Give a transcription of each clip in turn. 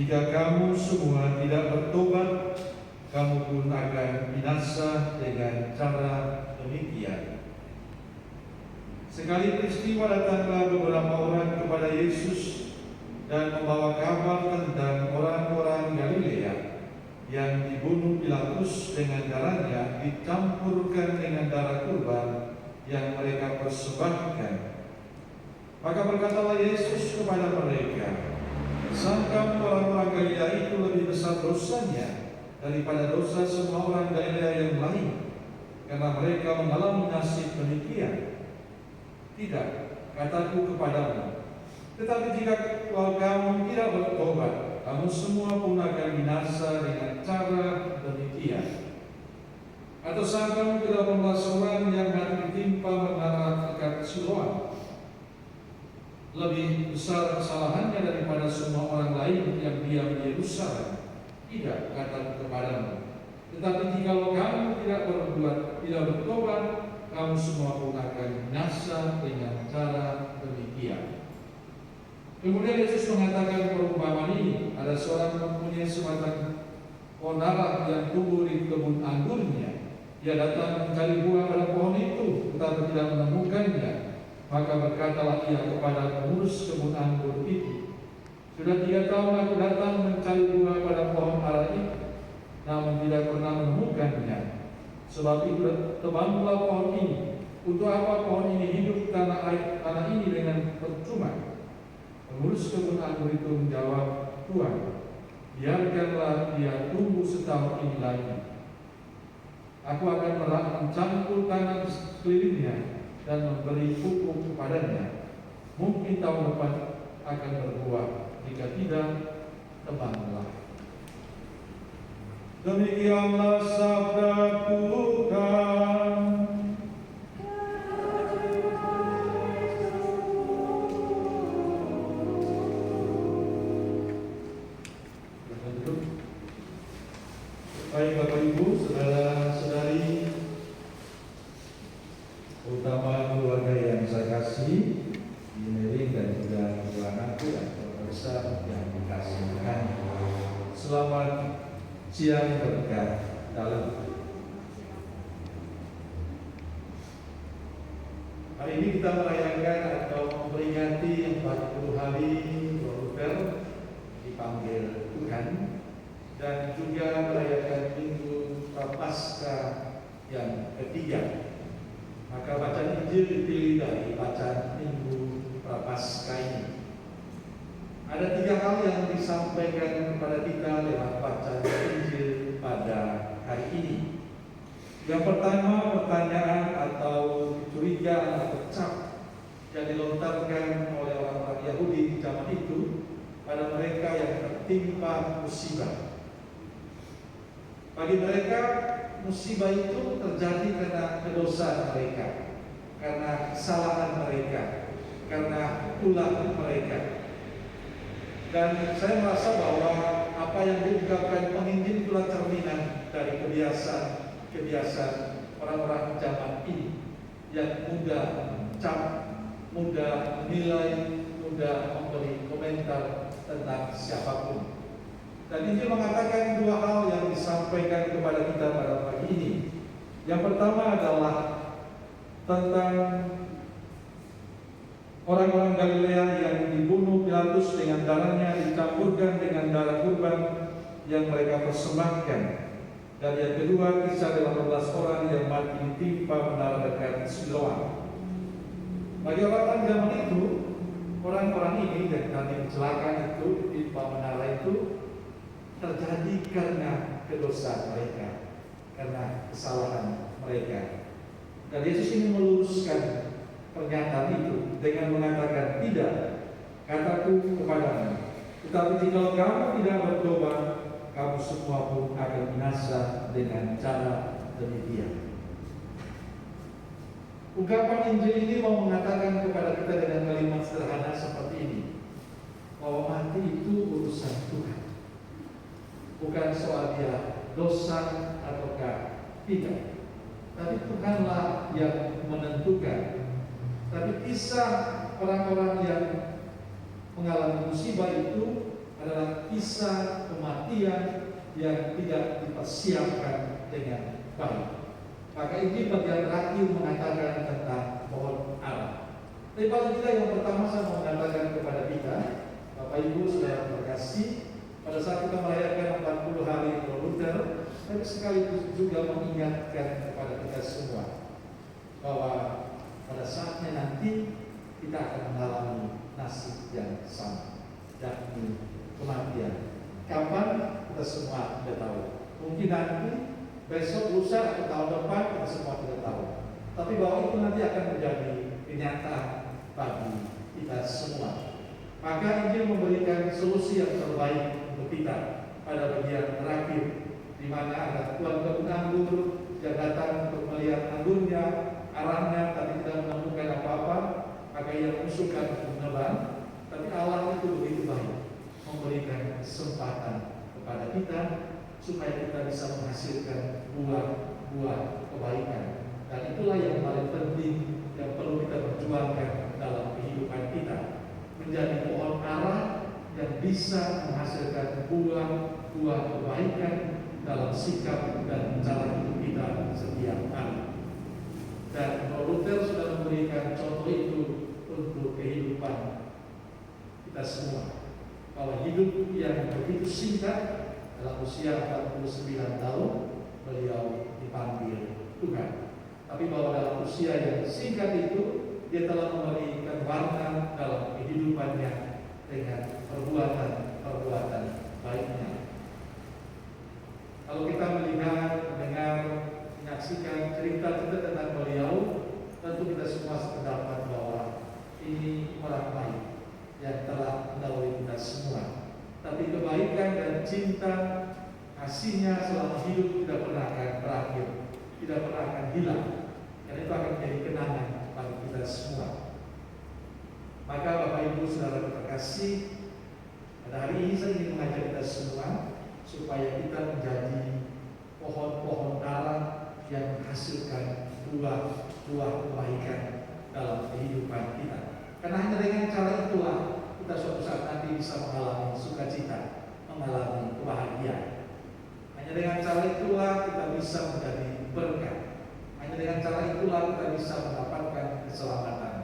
Jika kamu semua tidak bertobat, kamu pun akan binasa dengan cara demikian. Sekali peristiwa datanglah beberapa orang kepada Yesus dan membawa kabar tentang orang-orang Galilea yang dibunuh Pilatus dengan darahnya dicampurkan dengan darah kurban yang mereka persembahkan. Maka berkatalah Yesus kepada mereka, sangka orang-orang Galilea itu lebih besar dosanya daripada dosa semua orang Galilea yang lain, karena mereka mengalami nasib demikian? Tidak, kataku kepadamu, tetapi jika kamu tidak bertobat, kamu semua pun akan binasa dengan cara demikian. Atau sangkamu ke 18 orang yang mati ditimpa menara dekat Siloam lebih besar kesalahannya daripada semua orang lain yang diam di Yerusalem? Tidak, kataku kepadamu, tetapi jika kamu tidak bertobat, kamu semua pun akan binasa dengan cara demikian. Kemudian Yesus mengatakan perumpamaan ini. Ada seorang mempunyai sebatang pohon ara yang tumbuh di kebun anggurnya. Ia datang mencari buah pada pohon itu, tetapi tidak menemukannya. Maka berkatalah ia kepada pengurus kebun anggur itu, sudah 3 tahun aku datang mencari buah pada pohon ara itu, namun tidak pernah menemukannya. Sebab itu tebanglah pohon ini. Untuk apa pohon ini hidup tanah ini dengan percuma? Pengurus kebun anggur itu menjawab, Tuhan, biarkanlah dia tumbuh setahun ini lagi. Aku akan mencampur tanah di sekelilingnya dan memberi pupuk kepadanya. Mungkin tahun depan akan berbuah, jika tidak, tebanglah. Demikianlah sabda Tuhan. Baik Bapak Ibu, saudara-saudari, terutama keluarga yang saya kasih, Mary dan juga kedua anakku dan keluarga besar yang dikasih Tuhan. Selamat siang berkat dalam. Hari ini kita merayakan atau memperingati 40 hari Luther dipanggil Tuhan, dan juga merayakan Minggu Prapaskah yang ketiga. Maka bacaan Injil dipilih dari bacaan Minggu Prapaskah ini. Ada 3 hal yang disampaikan kepada kita lewat bacaan Injil pada hari ini. Yang pertama, pertanyaan atau kecurigaan atau cap yang dilontarkan oleh orang-orang Yahudi di zaman itu pada mereka yang tertimpa musibah. Bagi mereka, musibah itu terjadi karena kedosaan mereka, karena kesalahan mereka, karena ulah mereka. Dan saya merasa bahwa apa yang diungkapkan penginjil itulah cerminan dari kebiasaan orang-orang zaman ini yang mudah mencap, mudah menilai, mudah memberi komentar tentang siapapun. Dan Injil mengatakan 2 hal yang disampaikan kepada kita pada pagi ini. Yang pertama adalah tentang orang-orang Galilea yang dibunuh Pilatus dengan darahnya dicampurkan dengan darah kurban yang mereka persembahkan. Dan yang kedua, kisah 18 orang yang mati ditimpa menara dekat Siloam. Bagi orang-orang zaman itu, orang-orang ini yang tadi kecelakaan itu ditimpa menara itu terjadi karena kedosaan mereka, karena kesalahan mereka. Dan Yesus ini meluruskan pernyataan itu dengan mengatakan, tidak, kataku kepadamu, tetapi jika kamu tidak bertobat, kamu semua pun akan binasa dengan cara demikian. Ungkapan Injil ini mau mengatakan kepada kita dengan kalimat sederhana seperti ini, bahwa mati itu urusan Tuhan, bukan soal dia dosa ataukah tidak, tapi Tuhanlah yang menentukan. Tapi kisah orang-orang yang mengalami musibah itu adalah kisah kematian yang tidak dipersiapkan dengan baik. Maka ini bagian terakhir mengatakan tentang pohon ara. Tapi paling tidak yang pertama saya mau mengatakan kepada kita, Bapak Ibu saudara terkasih, pada saat kita merayakan 40 hari Luther, tapi sekaligus juga mengingatkan kepada kita semua bahwa pada saatnya nanti kita akan mengalami nasib yang sama, yakni kematian. Kapan? Kita semua tidak tahu. Mungkin nanti, besok, lusa, atau tahun depan, kita semua tidak tahu. Tapi bahwa itu nanti akan menjadi kenyataan bagi kita semua. Maka Injil memberikan solusi yang terbaik untuk kita pada bagian terakhir, di mana ada tuan kebun anggur yang datang untuk melihat anggurnya, arahnya, tapi tidak menemukan apa-apa. Maka ia mengusulkan untuk menebang. Tapi Allah itu begitu baik, memberikan kesempatan kepada kita supaya kita bisa menghasilkan buah-buah kebaikan. Dan itulah yang paling penting yang perlu kita perjuangkan dalam kehidupan kita, menjadi pohon ara yang bisa menghasilkan buah-buah kebaikan dalam sikap dan cara hidup kita setiap hari. Dan Luther sudah memberikan contoh itu untuk kehidupan kita semua, bahwa hidup yang begitu singkat, dalam usia 49 tahun beliau dipanggil Tuhan. Tapi bahwa dalam usia yang singkat itu dia telah memberikan warna dalam kehidupannya dengan perbuatan baiknya. Kalau kita melihat, mendengar, menyaksikan cerita-cerita tentang beliau, tentu kita semua sependapat bahwa ini orang baik yang telah mendahului kita semua. Tapi kebaikan dan cinta kasihnya selama hidup tidak pernah akan berakhir, tidak pernah akan hilang. Dan itu akan menjadi kenangan bagi kita semua. Maka Bapak Ibu saudara terkasih, pada hari ini saya ingin mengajak kita semua supaya kita menjadi pohon-pohon ara yang menghasilkan buah-buah kebaikan dalam kehidupan kita. Karena hanya dengan cara itulah kita suatu saat nanti bisa mengalami sukacita, mengalami kebahagiaan. Hanya dengan cara itulah kita bisa menjadi berkat. Hanya dengan cara itulah kita bisa mendapatkan keselamatan.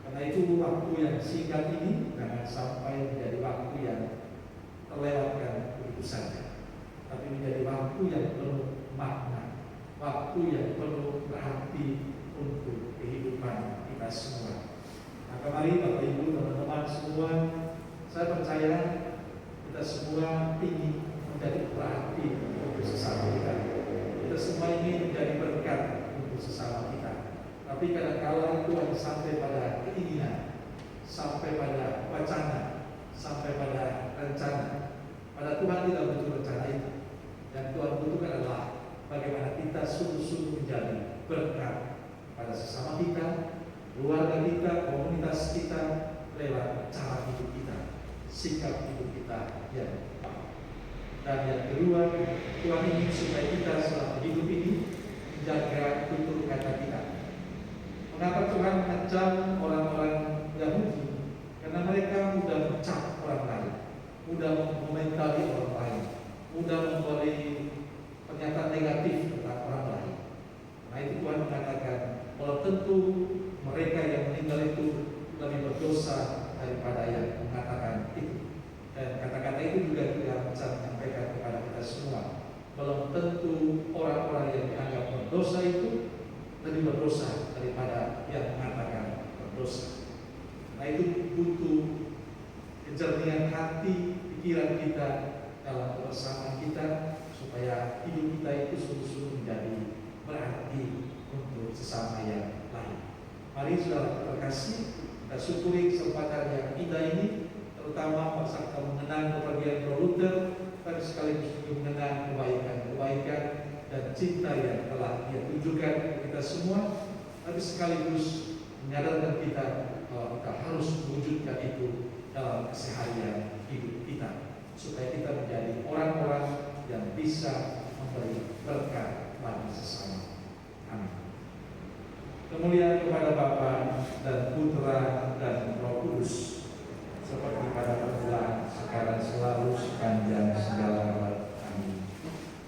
Karena itu waktu yang singkat ini jangan sampai menjadi waktu yang terlewatkan begitu saja, tapi menjadi waktu yang penuh makna, waktu yang penuh berarti untuk kehidupan kita semua. Maka mari Bapak Ibu teman-teman semua, saya percaya kita semua ingin menjadi berarti untuk sesama kita. Kita semua ingin menjadi berkat untuk sesama kita. Tapi kadang-kala itu hanya sampai pada keinginan, sampai pada wacana, sampai pada rencana. Pada Tuhan tidak butuh rencana itu. Yang Tuhan butuhkan adalah bagaimana kita sungguh-sungguh menjadi berkat pada sesama kita, keluarga kita, komunitas kita, lewat cara hidup kita, sikap hidup kita yang baik. Dan yang kedua, Tuhan ingin supaya kita selama hidup ini menjaga tutur kata kita. Mengapa Tuhan mengecam orang-orang Yahudi? Karena mereka mudah mencap orang lain, mudah mengomentari orang lain, mudah memberi pernyataan negatif tentang orang lain. Nah itu Tuhan mengatakan bahwa tentu mereka yang meninggal itu lebih berdosa daripada yang mengatakan itu. Dan kata-kata itu juga tidak bisa menyampaikan kepada kita semua. Belum tentu orang-orang yang dianggap berdosa itu lebih berdosa daripada yang mengatakan berdosa. Nah itu butuh kejernihan hati, pikiran kita dalam kebersamaan kita, supaya hidup kita itu sungguh-sungguh menjadi berarti untuk sesama yang lain. Mari saudara terkasih, kita syukuri kesempatan yang indah ini, terutama pada saat kita mengenang kepergian Luther, tapi sekaligus juga mengenang kebaikan dan cinta yang telah Dia tunjukkan kepada kita semua, tapi sekaligus menyadarkan kita bahwa kita harus mewujudkan itu dalam keseharian hidup kita, supaya kita menjadi orang-orang yang bisa memberi berkat bagi sesama. Amin. Kemuliaan kepada Bapa dan Putra dan Roh Kudus, seperti